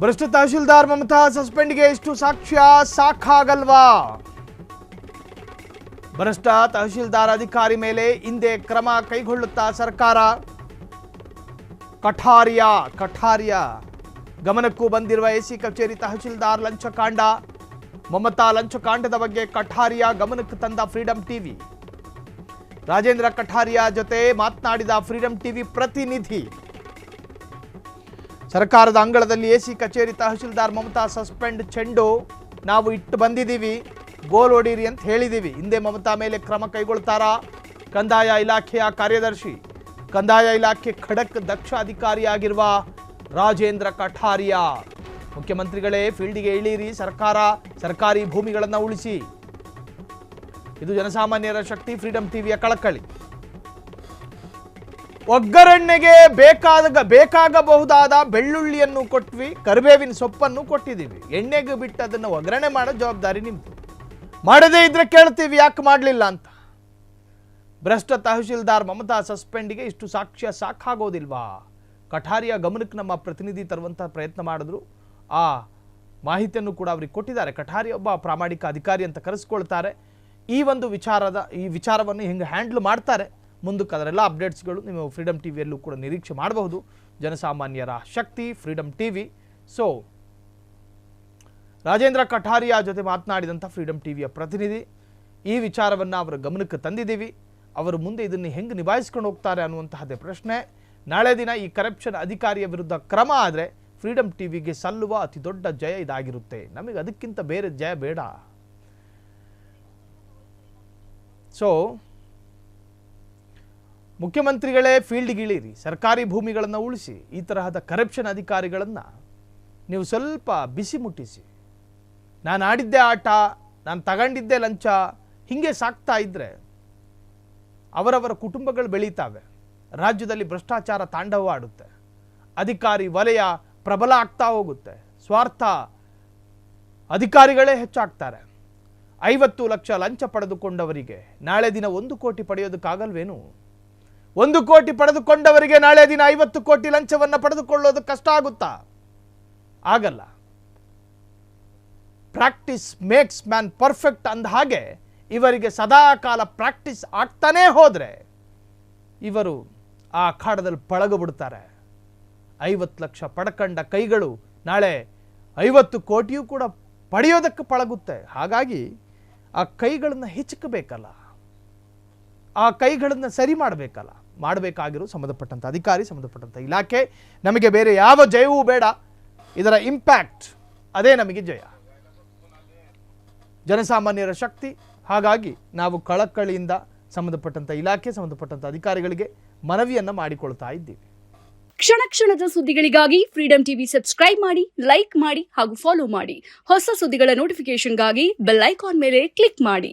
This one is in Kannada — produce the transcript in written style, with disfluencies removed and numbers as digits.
ಭ್ರಷ್ಟ ತಹಶೀಲ್ದಾರ್ ಮಮತಾ ಸಸ್ಪೆಂಡ್ಗೆ ಇಷ್ಟು ಸಾಕ್ಷ್ಯ ಸಾಕಾಗಲ್ವಾ? ಭ್ರಷ್ಟ ತಹಶೀಲ್ದಾರ್ ಅಧಿಕಾರಿ ಮೇಲೆ ಹಿಂದೆ ಕ್ರಮ ಕೈಗೊಳ್ಳುತ್ತಾ ಸರ್ಕಾರ? ಕಠಾರಿಯ ಗಮನಕ್ಕೂ ಬಂದಿರುವ ಎಸಿ ಕಚೇರಿ ತಹಶೀಲ್ದಾರ್ ಲಂಚಕಾಂಡ. ಮಮತಾ ಲಂಚಕಾಂಡದ ಬಗ್ಗೆ ಕಠಾರಿಯ ಗಮನಕ್ಕೆ ತಂದ ಫ್ರೀಡಂ ಟಿವಿ. ರಾಜೇಂದ್ರ ಕಠಾರಿಯ ಜೊತೆ ಮಾತನಾಡಿದ ಫ್ರೀಡಂ ಟಿವಿ ಪ್ರತಿನಿಧಿ. ಸರ್ಕಾರದ ಅಂಗಳದಲ್ಲಿ ಎಸಿ ಕಚೇರಿ ತಹಶೀಲ್ದಾರ್ ಮಮತಾ ಸಸ್ಪೆಂಡ್ ಚೆಂಡು ನಾವು ಇಟ್ಟು ಬಂದಿದ್ದೀವಿ, ಗೋಲ್ ಹೊಡೀರಿ ಅಂತ ಹೇಳಿದ್ದೀವಿ. ಹಿಂದೆ ಮಮತಾ ಮೇಲೆ ಕ್ರಮ ಕೈಗೊಳ್ತಾರಾ? ಕಂದಾಯ ಇಲಾಖೆಯ ಕಾರ್ಯದರ್ಶಿ, ಕಂದಾಯ ಇಲಾಖೆ ಖಡಕ್ ದಕ್ಷ ಅಧಿಕಾರಿಯಾಗಿರುವ ರಾಜೇಂದ್ರ ಕಠಾರಿಯ. ಮುಖ್ಯಮಂತ್ರಿಗಳೇ ಫೀಲ್ಡಿಗೆ ಇಳೀರಿ, ಸರ್ಕಾರಿ ಭೂಮಿಗಳನ್ನು ಉಳಿಸಿ. ಇದು ಜನಸಾಮಾನ್ಯರ ಶಕ್ತಿ, ಫ್ರೀಡಂ ಟಿವಿಯ ಕಳಕಳಿ. ಒಗ್ಗರಣೆಗೆ ಬೇಕಾಗಬಹುದಾದ ಬೆಳ್ಳುಳ್ಳಿಯನ್ನು ಕೊಟ್ವಿ, ಕರಿಬೇವಿನ ಸೊಪ್ಪನ್ನು ಕೊಟ್ಟಿದ್ದೀವಿ. ಎಣ್ಣೆಗೆ ಬಿಟ್ಟು ಅದನ್ನು ಒಗ್ಗರಣೆ ಮಾಡೋ ಜವಾಬ್ದಾರಿ ನಿಮ್ದು. ಮಾಡದೇ ಇದ್ರೆ ಕೇಳ್ತೀವಿ ಯಾಕೆ ಮಾಡಲಿಲ್ಲ ಅಂತ. ಭ್ರಷ್ಟ ತಹಶೀಲ್ದಾರ್ ಮಮತಾ ಸಸ್ಪೆಂಡ್ಗೆ ಇಷ್ಟು ಸಾಕ್ಷ್ಯ ಸಾಕಾಗೋದಿಲ್ವಾ? ಕಠಾರಿಯ ಗಮನಕ್ಕೆ ನಮ್ಮ ಪ್ರತಿನಿಧಿ ತರುವಂಥ ಪ್ರಯತ್ನ ಮಾಡಿದ್ರು. ಆ ಮಾಹಿತಿಯನ್ನು ಕೂಡ ಅವ್ರಿಗೆ ಕೊಟ್ಟಿದ್ದಾರೆ. ಕಠಾರಿ ಒಬ್ಬ ಪ್ರಾಮಾಣಿಕ ಅಧಿಕಾರಿ ಅಂತ ಕರೆಸ್ಕೊಳ್ತಾರೆ. ಈ ವಿಚಾರವನ್ನು ಹೆಂಗೆ ಹ್ಯಾಂಡಲ್ ಮಾಡ್ತಾರೆ ಮುಂದಕ್ಕೆ ಅದರೆಲ್ಲ ಅಪ್ಡೇಟ್ಸ್ಗಳು ನೀವು ಫ್ರೀಡಂ ಟಿವಿಯಲ್ಲೂ ಕೂಡ ನಿರೀಕ್ಷೆ ಮಾಡಬಹುದು. ಜನಸಾಮಾನ್ಯರ ಶಕ್ತಿ freedom TV. So Rajendra Katheria ಜೊತೆ ಮಾತನಾಡಿದಂಥ ಫ್ರೀಡಂ ಟಿವಿಯ ಪ್ರತಿನಿಧಿ, ಈ ವಿಚಾರವನ್ನು ಅವರ ಗಮನಕ್ಕೆ ತಂದಿದ್ದೀವಿ, ಅವರು ಮುಂದೆ ಇದನ್ನು ಹೆಂಗೆ ನಿಭಾಯಿಸ್ಕೊಂಡು ಹೋಗ್ತಾರೆ ಅನ್ನುವಂತಹದ್ದೇ ಪ್ರಶ್ನೆ. ನಾಳೆ ದಿನ ಈ ಕರಪ್ಷನ್ ಅಧಿಕಾರಿಯ ವಿರುದ್ಧ ಕ್ರಮ ಆದರೆ ಫ್ರೀಡಂ ಟಿವಿಗೆ ಸಲ್ಲುವ ಅತಿ ದೊಡ್ಡ ಜಯ ಇದಾಗಿರುತ್ತೆ. ನಮಗೆ ಅದಕ್ಕಿಂತ ಬೇರೆ ಜಯ ಬೇಡ. ಸೊ ಮುಖ್ಯಮಂತ್ರಿಗಳೇ ಫೀಲ್ಡ್ಗೆ ಇಳೀರಿ, ಸರ್ಕಾರಿ ಭೂಮಿಗಳನ್ನು ಉಳಿಸಿ. ಈ ತರಹದ ಕರಪ್ಷನ್ ಅಧಿಕಾರಿಗಳನ್ನು ನೀವು ಸ್ವಲ್ಪ ಬಿಸಿ ಮುಟ್ಟಿಸಿ. ನಾನು ಆಡಿದ್ದೆ ಆಟ, ನಾನು ತಗೊಂಡಿದ್ದೆ ಲಂಚ, ಹೀಗೆ ಸಾಕ್ತಾ ಇದ್ದರೆ ಅವರವರ ಕುಟುಂಬಗಳು ಬೆಳೀತಾವೆ. ರಾಜ್ಯದಲ್ಲಿ ಭ್ರಷ್ಟಾಚಾರ ತಾಂಡವವಾಡುತ್ತೆ. ಅಧಿಕಾರಿ ವಲಯ ಪ್ರಬಲ ಆಗ್ತಾ ಹೋಗುತ್ತೆ. ಸ್ವಾರ್ಥ ಅಧಿಕಾರಿಗಳೇ ಹೆಚ್ಚಾಗ್ತಾರೆ. 50 ಲಕ್ಷ ಲಂಚ ಪಡೆದುಕೊಂಡವರಿಗೆ ನಾಳೆ ದಿನ 1 ಕೋಟಿ ಪಡೆಯೋದಕ್ಕಾಗಲ್ವೇನು? 1 ಕೋಟಿ ಪಡೆದುಕೊಂಡವರಿಗೆ ನಾಳೆ ದಿನ 50 ಕೋಟಿ ಲಂಚವನ್ನು ಪಡೆದುಕೊಳ್ಳೋದು ಕಷ್ಟ ಆಗುತ್ತಾ? ಆಗಲ್ಲ. ಪ್ರಾಕ್ಟೀಸ್ ಮೇಕ್ಸ್ ಮ್ಯಾನ್ ಪರ್ಫೆಕ್ಟ್ ಅಂದ ಹಾಗೆ ಇವರಿಗೆ ಸದಾ ಕಾಲ ಪ್ರಾಕ್ಟೀಸ್ ಆಗ್ತಾನೇ ಹೋದರೆ ಇವರು ಆ ಅಖಾಡದಲ್ಲಿ ಪಳಗಬಿಡ್ತಾರೆ. 50 ಲಕ್ಷ ಪಡ್ಕಂಡ ಕೈಗಳು ನಾಳೆ 50 ಕೋಟಿಯೂ ಕೂಡ ಪಡೆಯೋದಕ್ಕೆ ಪಳಗುತ್ತೆ. ಹಾಗಾಗಿ ಆ ಕೈಗಳನ್ನು ಹೆಚ್ಚಿಕಬೇಕಲ್ಲ, ಆ ಕೈಗಳನ್ನು ಸರಿ ಮಾಡಬೇಕಲ್ಲ. ಮಾಡಬೇಕಾಗಿರೋ ಸಂಬಂಧಪಟ್ಟಂಥ ಅಧಿಕಾರಿ, ಸಂಬಂಧಪಟ್ಟಂಥ ಇಲಾಖೆ. ನಮಗೆ ಬೇರೆ ಯಾವ ಜಯವೂ ಬೇಡ, ಇದರ ಇಂಪ್ಯಾಕ್ಟ್ ಅದೇ ನಮಗೆ ಜಯ, ಜನಸಾಮಾನ್ಯರ ಶಕ್ತಿ. ಹಾಗಾಗಿ ನಾವು ಕಳಕಳಿಯಿಂದ ಸಂಬಂಧಪಟ್ಟಂಥ ಇಲಾಖೆ, ಸಂಬಂಧಪಟ್ಟಂಥ ಅಧಿಕಾರಿಗಳಿಗೆ ಮನವಿಯನ್ನು ಮಾಡಿಕೊಳ್ತಾ ಇದ್ದೀವಿ. ಕ್ಷಣ ಕ್ಷಣದ ಸುದ್ದಿಗಳಿಗಾಗಿ ಫ್ರೀಡಂ ಟಿವಿ ಸಬ್ಸ್ಕ್ರೈಬ್ ಮಾಡಿ, ಲೈಕ್ ಮಾಡಿ ಹಾಗೂ ಫಾಲೋ ಮಾಡಿ. ಹೊಸ ಸುದ್ದಿಗಳ ನೋಟಿಫಿಕೇಶನ್ಗಾಗಿ ಬೆಲ್ ಐಕಾನ್ ಮೇಲೆ ಕ್ಲಿಕ್ ಮಾಡಿ.